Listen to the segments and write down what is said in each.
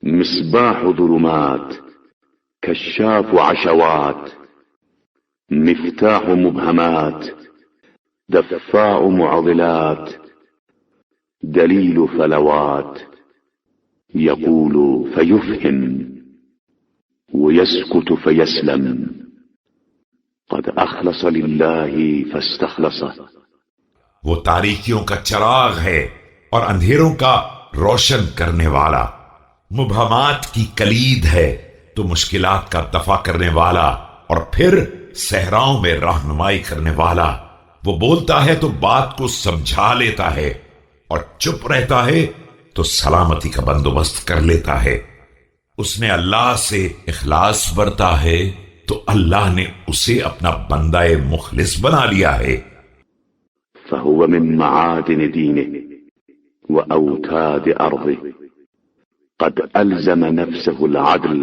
مصباح ظلمات كشاف عشوات مفتاح مبهمات دفاء معضلات دليل فلوات يقول فيفهم ويسكت فيسلم قد أخلص لله فاستخلصه. وہ تاریکیوں کا چراغ ہے اور اندھیروں کا روشن کرنے والا، مبہمات کی کلید ہے تو مشکلات کا دفع کرنے والا، اور پھر صحراؤں میں رہنمائی کرنے والا۔ وہ بولتا ہے تو بات کو سمجھا لیتا ہے، اور چپ رہتا ہے تو سلامتی کا بندوبست کر لیتا ہے۔ اس نے اللہ سے اخلاص برتا ہے تو اللہ نے اسے اپنا بندہ مخلص بنا لیا ہے۔ فهو من معادن دينه وأوتاد أرضه قد ألزم نفسه العدل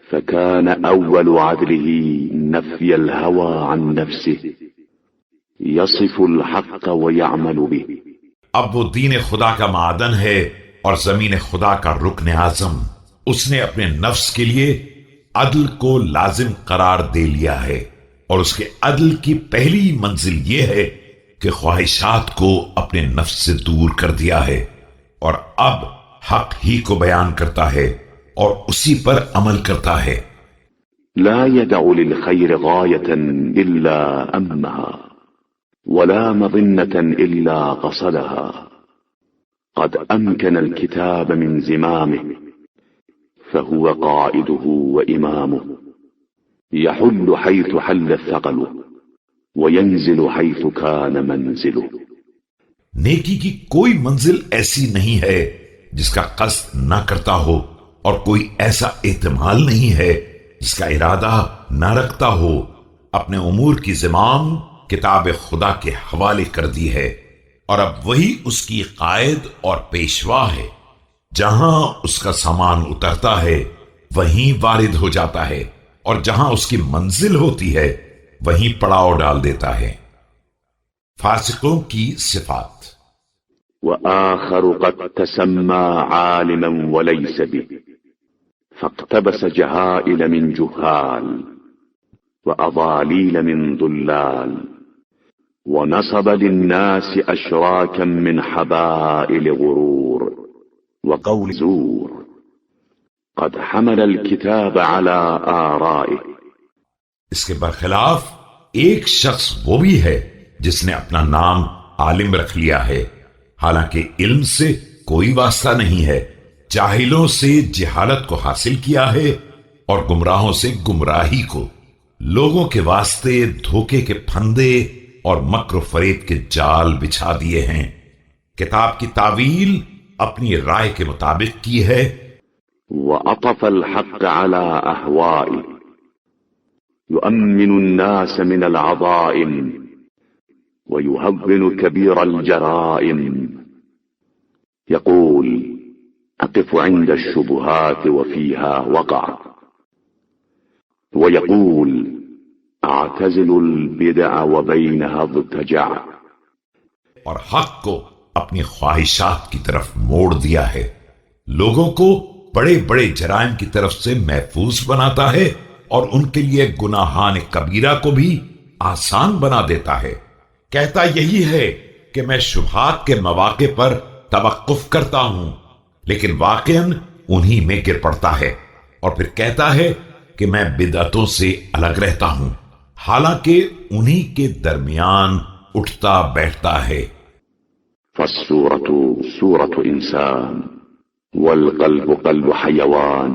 فكان أول عدله نفي الهوى عن نفسه يصف الحق ويعمل به۔ اب وہ دین خدا کا معدن ہے اور زمین خدا کا رکن اعظم۔ اس نے اپنے نفس کے لیے عدل کو لازم قرار دے لیا ہے، اور اس کے عدل کی پہلی منزل یہ ہے کہ خواہشات کو اپنے نفس سے دور کر دیا ہے، اور اب حق ہی کو بیان کرتا ہے اور اسی پر عمل کرتا ہے۔ لا يدع للخير غاية إلا أمها ولا مظنة إلا قصدها قد أمكن الكتاب من زمامه فهو قائده وإمامه يحل حيث حل الثقل وينزل حيث كان منزله۔ نیکی کی کوئی منزل ایسی نہیں ہے جس کا قصد نہ کرتا ہو، اور کوئی ایسا احتمال نہیں ہے جس کا ارادہ نہ رکھتا ہو۔ اپنے امور کی زمام کتاب خدا کے حوالے کر دی ہے، اور اب وہی اس کی قائد اور پیشوا ہے۔ جہاں اس کا سامان اترتا ہے وہیں وارد ہو جاتا ہے، اور جہاں اس کی منزل ہوتی ہے وہیں پڑاؤ ڈال دیتا ہے۔ فاسقوں کی صفات۔ وآخر قد تسمى عالما وليس به فاقتبس جهائل من جهال وأضاليل من ضلال ونصب للناس أشراكا من حبائل غرور وقول زور قد حمل الكتاب على آرائه۔ اس کے برخلاف ایک شخص وہ بھی ہے جس نے اپنا نام عالم رکھ لیا ہے، حالانکہ علم سے کوئی واسطہ نہیں ہے، جاہلوں سے جہالت کو حاصل کیا ہے اور گمراہوں سے گمراہی کو، لوگوں کے واسطے دھوکے کے پھندے اور مکر و فریب کے جال بچھا دیے ہیں۔ کتاب کی تعویل اپنی رائے کے مطابق کی ہے۔ وأطف الحق على أهوائه يؤمن الناس من العظائم ويهون كبير الجرائم يقول أقف عند الشبهات وفيها وقع ويقول أعتزل البدع وبينها اضطجع۔ اور حق کو اپنی خواہشات کی طرف موڑ دیا ہے، لوگوں کو بڑے بڑے جرائم کی طرف سے محفوظ بناتا ہے، اور ان کے لیے گناہان کبیرہ کو بھی آسان بنا دیتا ہے۔ کہتا یہی ہے کہ میں شبہات کے مواقع پر توقف کرتا ہوں، لیکن واقعاً انہی میں گر پڑتا ہے، اور پھر کہتا ہے کہ میں بدعتوں سے الگ رہتا ہوں، حالانکہ انہی کے درمیان اٹھتا بیٹھتا ہے۔ فالسورة سورة إنسان والقلب قلب حيوان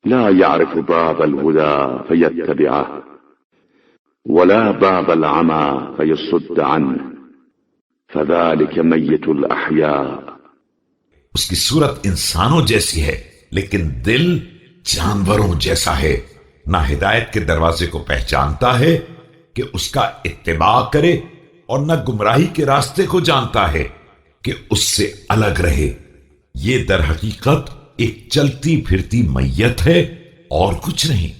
لا يعرف باب الهدى فيتبعه ولا باب العمى فيصد عنه فذلك ميت الأحياء۔ اس کی صورت انسانوں جیسی ہے، لیکن دل جانوروں جیسا ہے، نہ ہدایت کے دروازے کو پہچانتا ہے کہ اس کا اتباع کرے، اور نہ گمراہی کے راستے کو جانتا ہے کہ اس سے الگ رہے۔ یہ در حقیقت ایک چلتی پھرتی میت ہے اور کچھ نہیں۔